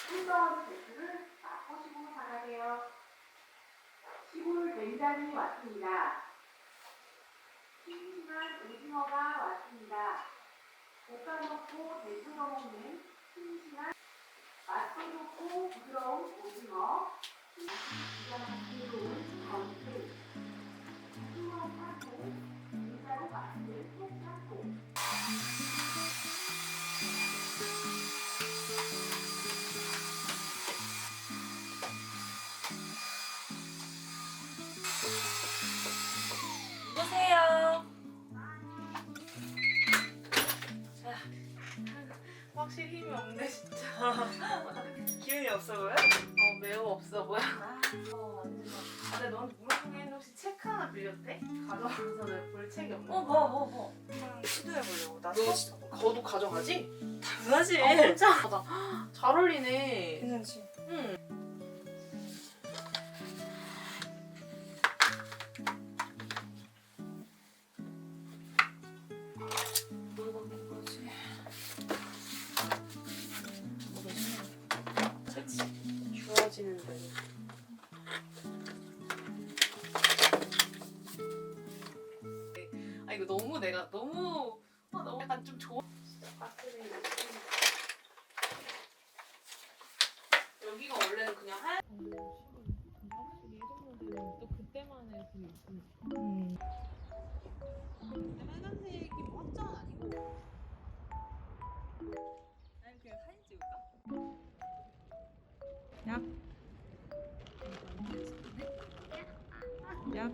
흰덩어리 배추를 맛보시고 나가세요. 시골 된장이 왔습니다. 싱싱한 오징어가 왔습니다. 볶아먹고 데쳐서 먹는 싱싱한 맛도 좋고 부드러운 오징어, 기가 막히게 좋은 전태, 싱거운 타코, 진짜로 맛있는 통타코. 누구세요? 확실히 힘이 없네 진짜. 기운이 없어 보여? 매우 없어 보여. 완전. 근데 넌 물고기에 혹시 책 하나 빌렸대? 가져와서 내가 볼 책이 없는 거야. 뭐. 시도해보려고. 나 너 처음. 거도 가져가지? 당연하지. 진짜? 맞아. 잘 어울리네. 괜찮지. 응. 뭘 바꾼 거지? 그치. 주어지는 대로. 아 이거 너무 내가 너무 약간 좀 좋아. 여기가 원래는 그냥 하얀. 확실히 예전모델은 또 그때만의 그 있으니까. 근데 빨간색이 뭐 확장은 아니고. 아니 그냥 사진 찍을까? 약. 약.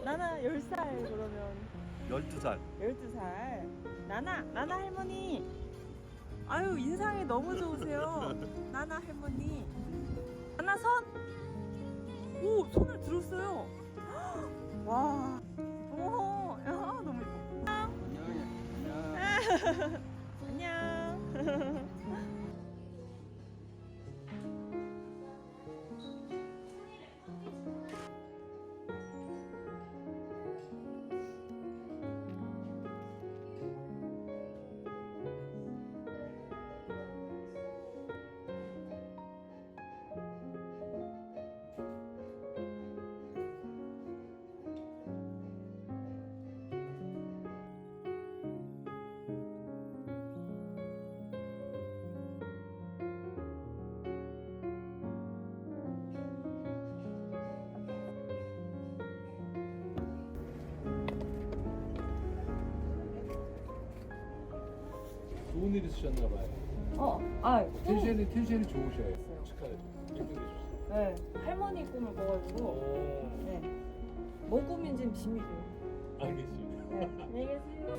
나나 10살 그러면 12살. 12살. 나나 할머니. 아유 인상이 너무 좋으세요. 나나 할머니. 나나 손. 오 손을 들었어요. 와. 오, 야, 너무 예뻐. 안녕. 좋은 일 있으셨나 봐요. 텐션이 좋으셔요. 축하해요. 예쁘게 해주세요. 네, 할머니 꿈을 꿔가지고 네. 뭐 꿈인지는 비밀이에요. 알겠습니다. 네, 안녕히 계세요.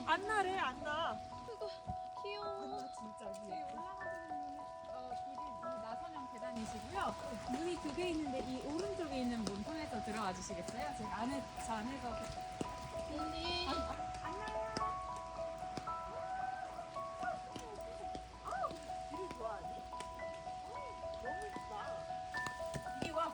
안나래 안나. 귀여워. 진짜 여기 올라가시는 길이 이 나선형 계단이시고요. 문이 두 개 있는데 이 오른쪽에 있는 문 통해서 들어와 주시겠어요? 제가 저 안에서 언니. 길을 좋아하니? 너무 이쁘다. 이리 와.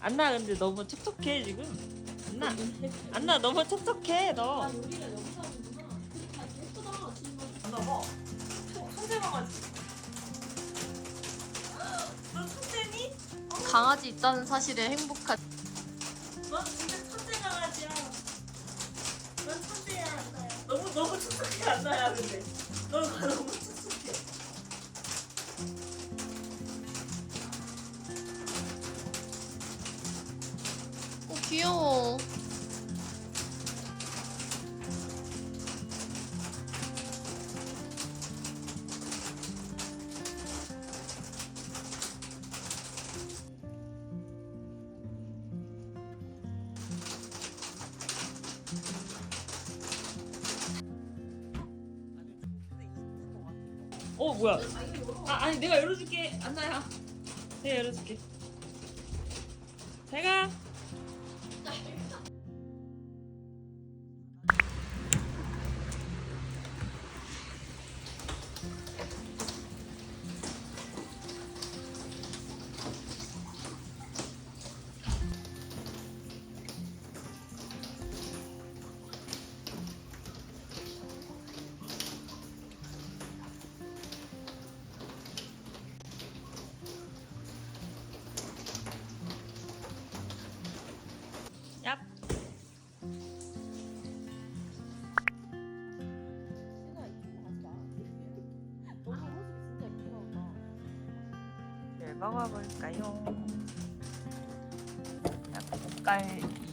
안나 근데 너무 촉촉해 지금. 안나 너무 촉촉해 너. 안나 뭐? 천재 강아지. 너 천재니? 강아지 있다는 사실에 행복한. 너 진짜 천재 강아지야. 넌 천재야 안나야. 너무 촉촉해 안나야 근데. 너가 너무 촉촉해. 귀여워. 뭐야? 아니 내가 열어줄게 안나야. 내가 열어줄게. 잘 가. 얍. 네, 먹어볼까요? 닭갈비.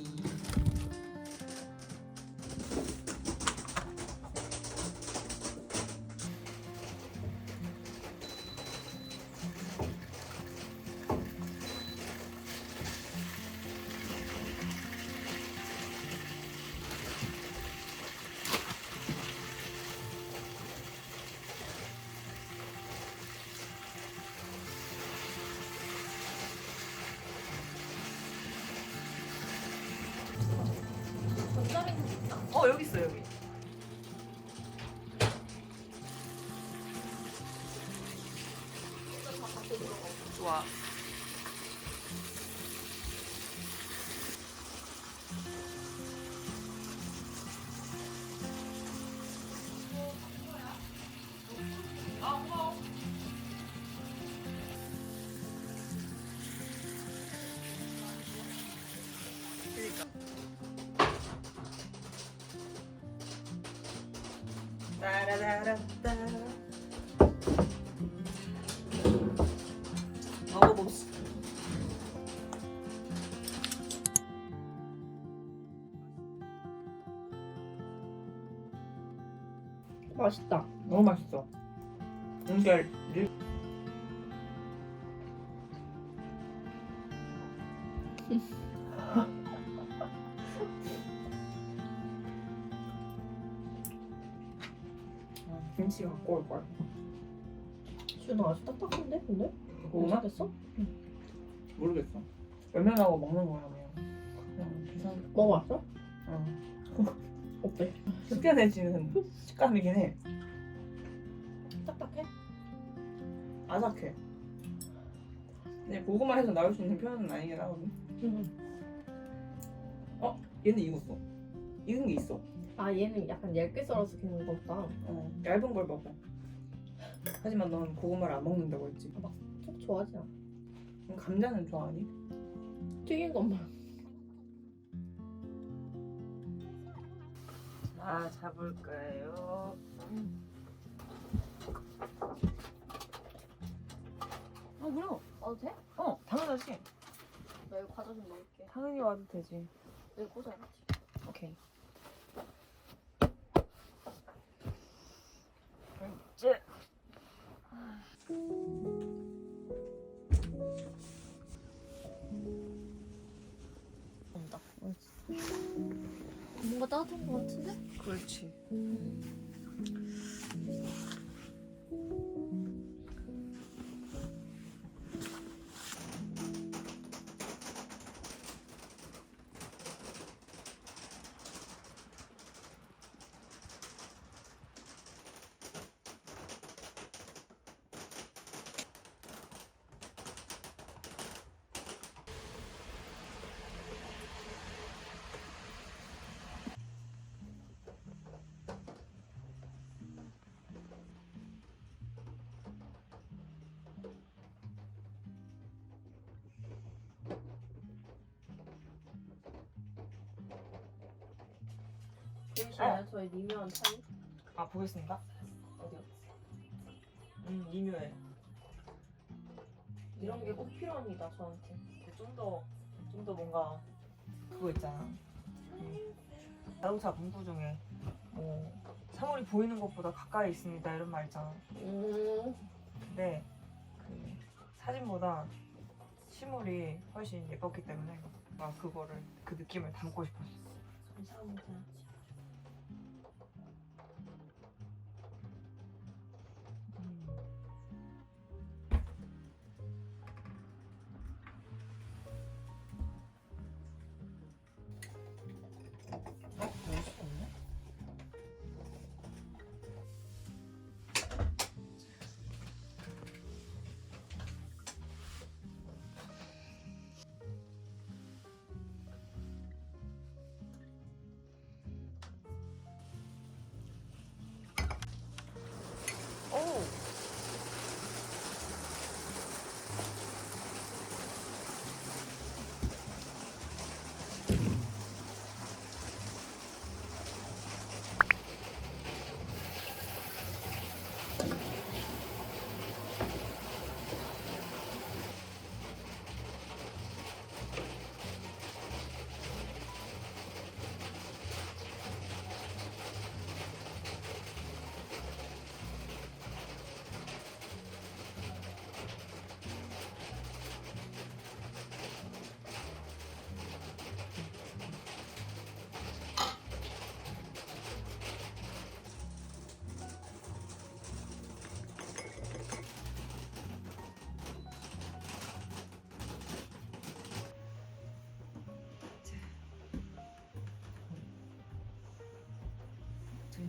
여기 있어 여기. 좋아. 따라라라따. 먹어봅시다. 맛있다. 너무 맛있어. 이게 김치 갖고 올 걸. 지훈아 아주 딱딱한데 근데? 고구마? 됐어? 모르겠어. 열면하고 먹는 거야 그냥. 계산. 먹어봤어? 어. 어때? 숙연해지는 식감이긴 해. 딱딱해? 아삭해. 근데 고구마에서 나올 수 있는 표현은 아니긴 하거든. 얘는 익었어. 익은 게 있어. 아 얘는 약간 얇게 썰어서 그냥 먹다. 얇은 걸 먹어. 하지만 넌 고구마를 안 먹는다고 했지. 속 좋아하지 않아. 그럼 감자는 좋아하니? 튀긴 것만. 자, 잡을까요? 그럼. 와도 돼? 당연하지. 나 이거 과자 좀 먹을게. 당연히 와도 되지. 여기 꽂아야지. 오케이. 이제 온다. 뭔가 따뜻한 것 같은데? 그렇지. 보이시나요? 저희 미묘한 차이? 아, 보겠습니다. 어디요? 미묘해. 이런 게 꼭 필요합니다 저한테. 좀 더 뭔가 그거 있잖아. 자동차 문구 중에 뭐 사물이 보이는 것보다 가까이 있습니다 이런 말 있잖아. 근데 그 사진보다 실물이 훨씬 예뻤기 때문에 막 그거를 그 느낌을 담고 싶었어. 감사합니다.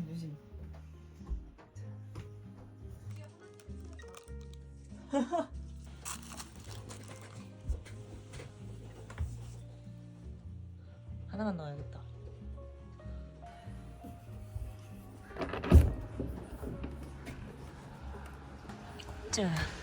조심. 하나만 넣어야겠다. 자.